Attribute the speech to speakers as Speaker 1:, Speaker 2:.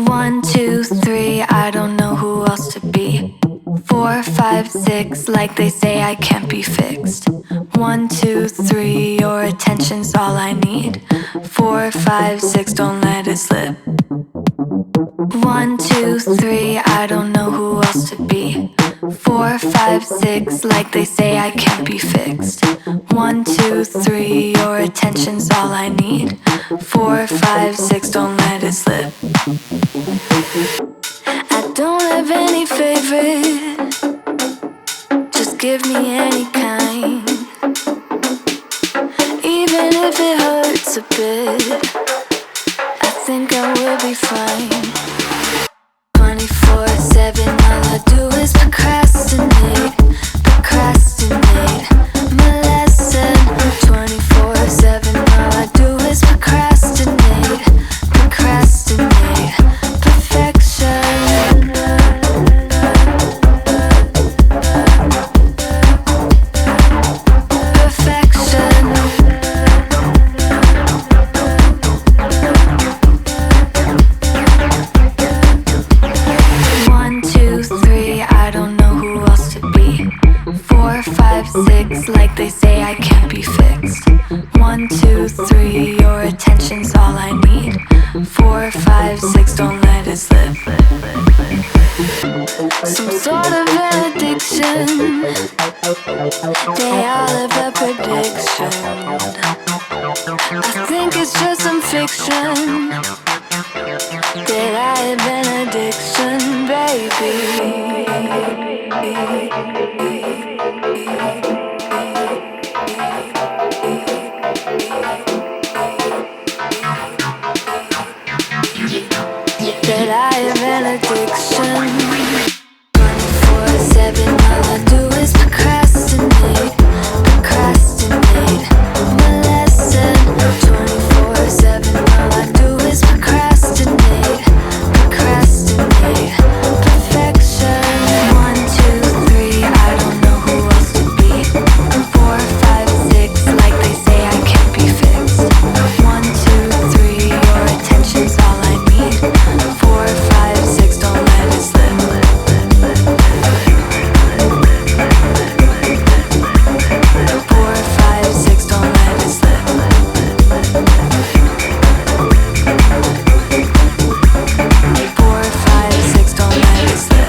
Speaker 1: 1, 2, 3, I don't know who else to be. 4, 5, 6, like they say I can't be fixed. 1, 2, 3, your attention's all I need. 4, 5, 6, don't let it slip. 1, 2, 3, I don't know who else to be. 4, 5, 6, like they say I can't be fixed. 1, 2, 3, your attention's all I need. 4, 5, 6, don't let it slip. I don't have any favorite, just give me any kind. Even if it hurts a bit, I think I will be fine. 24/7, all I do is procrastinate, procrastinate. My lesson. 24/7, all I do is procrastinate, procrastinate. Perfection. Perfection. 1, 2, 3, I don't know who else to be. 4, 5, 6, like they say I can't be fixed. 1, 2, 3, your attention's all I need. 4, 5, 6, don't let it slip. Some sort of an addiction, they all have a prediction. I think it's just some fiction, that I have an addiction, baby. That I have an addiction. 24/7, all I do is procrastinate, procrastinate. My lesson. 24/7, all I do is procrastinate, procrastinate. Perfection. 1, 2, 3, I don't know who else to be. 4, 5, 6, like they say I can't be fixed. 1, 2, 3, your attention's all I need. 4, 5, 6, don't let it slip. 4, 5, 6, don't let it slip. 4, 5, 6, don't let it slip.